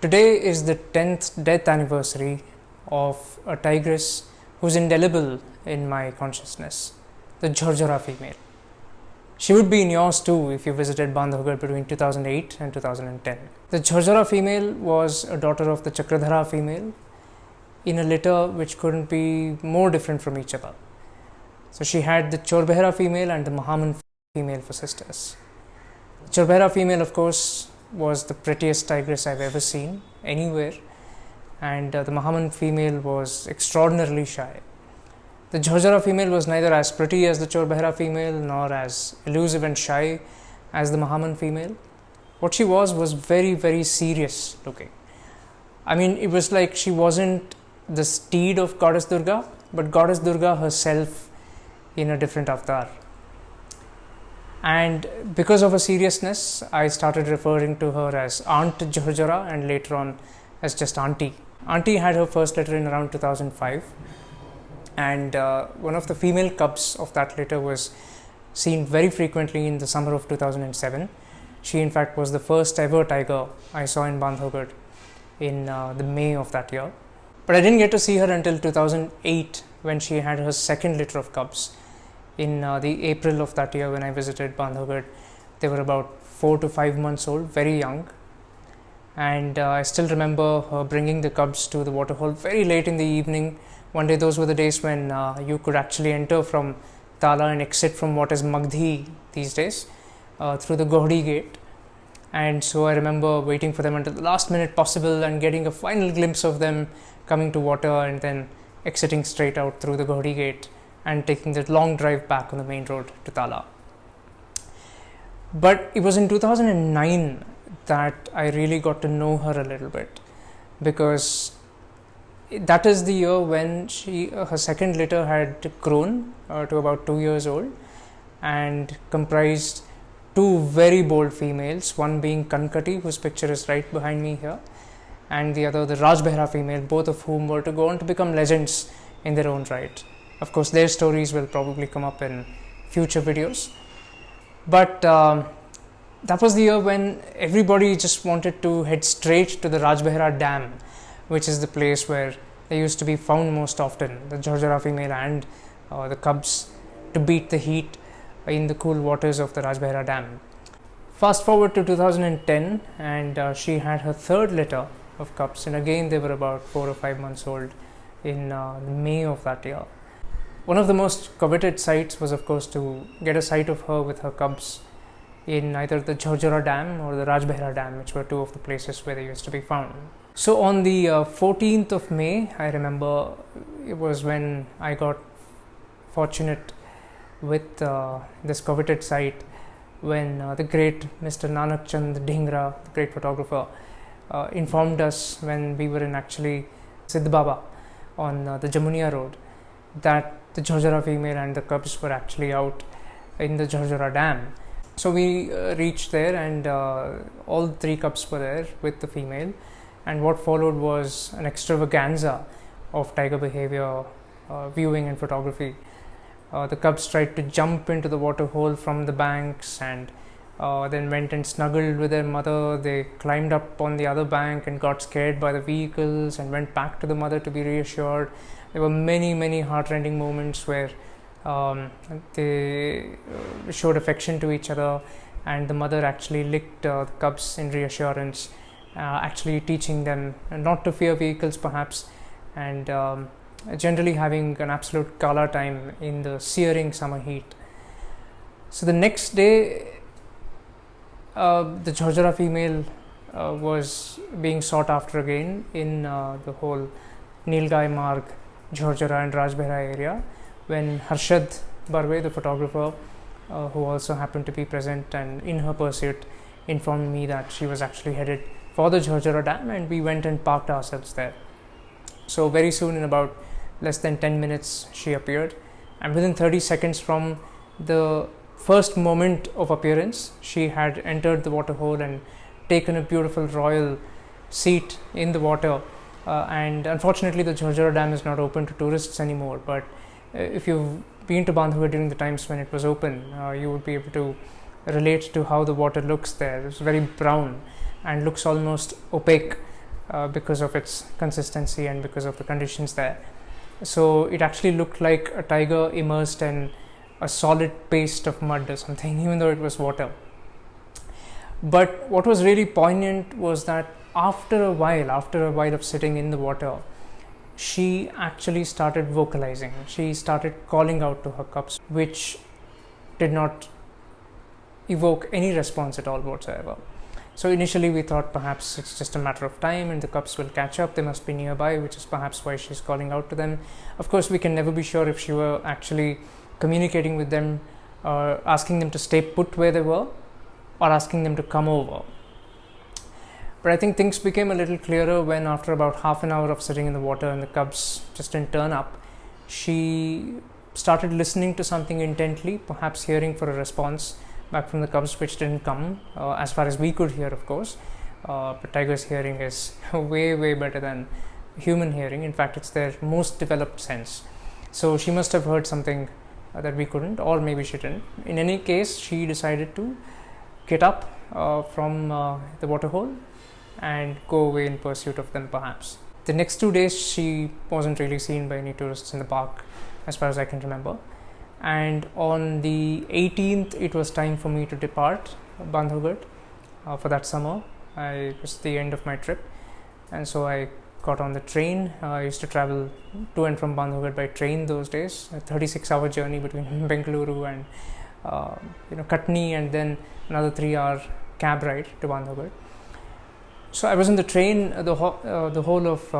Today is the 10th death anniversary of a tigress who's indelible in my consciousness, the Jhorjhora female. She would be in yours too if you visited Bandhavgarh between 2008 and 2010. The Jhorjhora female was a daughter of the Chakradhara female in a litter which couldn't be more different from each other. So she had the Chorbehra female and the Mahaman female for sisters. The Chorbehra female, of course, was the prettiest tigress I've ever seen anywhere, and the Mahaman female was extraordinarily shy. The Jhorjhora female was neither as pretty as the Chorbehra female nor as elusive and shy as the Mahaman female. What she was very, very serious looking. I mean, it was like she wasn't the steed of Goddess Durga, but Goddess Durga herself in a different avatar. And because of her seriousness, I started referring to her as Aunt Jhorjhora and later on as just Auntie. Auntie had her first litter in around 2005, and one of the female cubs of that litter was seen very frequently in the summer of 2007. She in fact was the first ever tiger I saw in Bandhavgarh in the May of that year. But I didn't get to see her until 2008 when she had her second litter of cubs. In the April of that year when I visited Bandhavgarh, they were about 4 to 5 months old, very young. And I still remember her bringing the cubs to the waterhole very late in the evening. One day, those were the days when you could actually enter from Tala and exit from what is Magdhi these days through the Gohdi gate. And so I remember waiting for them until the last minute possible and getting a final glimpse of them coming to water and then exiting straight out through the Gohdi gate and taking the long drive back on the main road to Tala. But it was in 2009 that I really got to know her a little bit, because that is the year when her second litter had grown to about 2 years old and comprised two very bold females, one being Kankati, whose picture is right behind me here, and the other the Rajbehra female, both of whom were to go on to become legends in their own right. Of course, their stories will probably come up in future videos. But that was the year when everybody just wanted to head straight to the Rajbehra Dam, which is the place where they used to be found most often, the Jhorjhora female and the cubs, to beat the heat in the cool waters of the Rajbehra Dam. Fast forward to 2010 and she had her third litter of cubs, and again they were about 4 or 5 months old in May of that year. One of the most coveted sights was, of course, to get a sight of her with her cubs in either the Jhorjhora Dam or the Rajbehra Dam, which were two of the places where they used to be found. So on the 14th of May, I remember it was when I got fortunate with this coveted sight, when the great Mr. Nanak Chand Dhingra, the great photographer, informed us when we were in actually Siddh Baba on the Jamunia road that the Jhorjhora female and the cubs were actually out in the Jhorjhora Dam. So we reached there and all three cubs were there with the female, and what followed was an extravaganza of tiger behavior, viewing and photography. The cubs tried to jump into the water hole from the banks and then went and snuggled with their mother. They climbed up on the other bank and got scared by the vehicles and went back to the mother to be reassured. There were many heartrending moments where they showed affection to each other, and the mother actually licked the cubs in reassurance, actually teaching them not to fear vehicles perhaps, and generally having an absolute gala time in the searing summer heat. So the next day, the Jhorjhora female was being sought after again in the whole Nilgai Marg, Jhorjhora and Rajbehra area, when Harshad Barve, the photographer, who also happened to be present and in her pursuit, informed me that she was actually headed for the Jhorjhora Dam, and we went and parked ourselves there. So very soon, in about less than 10 minutes, she appeared, and within 30 seconds from the first moment of appearance, she had entered the water hole and taken a beautiful royal seat in the water. And unfortunately, the Jhorjhora Dam is not open to tourists anymore, but if you've been to Bandhavgarh during the times when it was open, you would be able to relate to how the water looks there. It's very brown and looks almost opaque because of its consistency and because of the conditions there. So it actually looked like a tiger immersed in a solid paste of mud or something, even though it was water. But what was really poignant was that after a while of sitting in the water, she actually started vocalizing. She started calling out to her cubs, which did not evoke any response at all whatsoever. So initially we thought perhaps it's just a matter of time and the cubs will catch up, they must be nearby, which is perhaps why she's calling out to them. Of course, we can never be sure if she were actually communicating with them, asking them to stay put where they were, or asking them to come over. But I think things became a little clearer when, after about half an hour of sitting in the water and the cubs just didn't turn up, she started listening to something intently, perhaps hearing for a response back from the cubs, which didn't come, as far as we could hear, of course. But tiger's hearing is way better than human hearing. In fact, it's their most developed sense. So she must have heard something that we couldn't, or maybe she didn't. In any case, she decided to get up from the waterhole and go away in pursuit of them, perhaps. The next 2 days she wasn't really seen by any tourists in the park, as far as I can remember. And on the 18th, it was time for me to depart Bandhavgarh for that summer. It was the end of my trip, and so I got on the train. I used to travel to and from Bandhavgarh by train those days, a 36-hour journey between Bengaluru and Katni, and then another 3-hour cab ride to Bandhavgarh. So I was in the train the whole of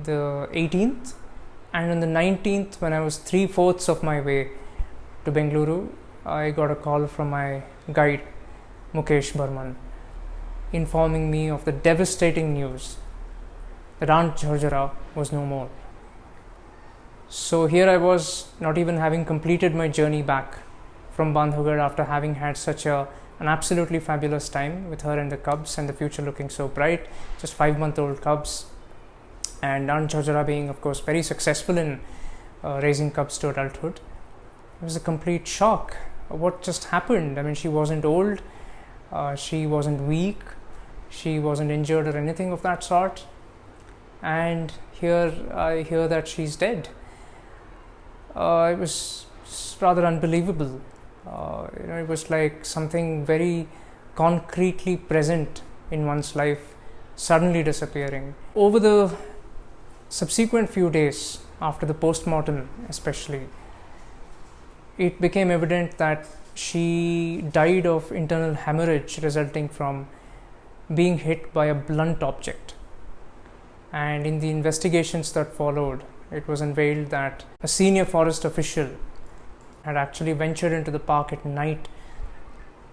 the 18th, and on the 19th, when I was 3/4 of my way to Bengaluru, I got a call from my guide Mukesh Burman, informing me of the devastating news that Aunt Jhorjhara was no more. So here I was, not even having completed my journey back from Bandhavgarh after having had such an absolutely fabulous time with her and the cubs, and the future looking so bright, just 5-month-old cubs, and Aunt Jhorjhara being, of course, very successful in raising cubs to adulthood. It was a complete shock. What just happened? I mean, she wasn't old, she wasn't weak, she wasn't injured or anything of that sort, and here I hear that she's dead. It was rather unbelievable. It was like something very concretely present in one's life suddenly disappearing. Over the subsequent few days, after the post-mortem especially, it became evident that she died of internal hemorrhage resulting from being hit by a blunt object. And in the investigations that followed, it was unveiled that a senior forest official had actually ventured into the park at night,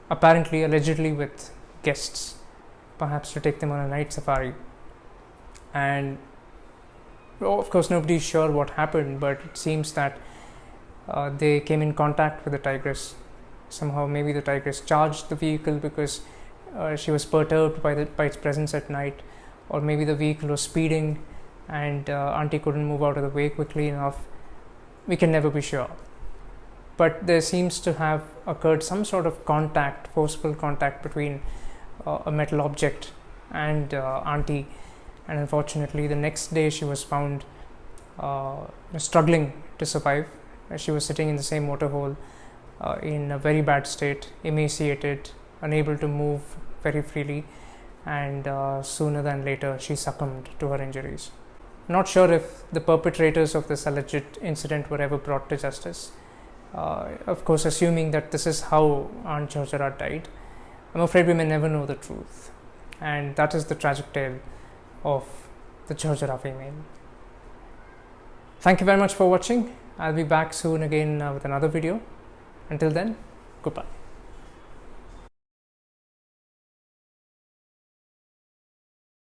apparently, allegedly with guests, perhaps to take them on a night safari. And of course, nobody is sure what happened, but it seems that they came in contact with the tigress. Somehow, maybe the tigress charged the vehicle because she was perturbed by its presence at night, or maybe the vehicle was speeding and Auntie couldn't move out of the way quickly enough. We can never be sure. But there seems to have occurred some sort of contact, forceful contact between a metal object and Auntie, and unfortunately the next day she was found struggling to survive. She was sitting in the same waterhole in a very bad state, emaciated, unable to move very freely, and sooner than later she succumbed to her injuries. Not sure if the perpetrators of this alleged incident were ever brought to justice. Of course, assuming that this is how Aunt Jhorjhara died, I'm afraid we may never know the truth. And that is the tragic tale of the Jhorjhara female. Thank you very much for watching. I'll be back soon again with another video. Until then, goodbye.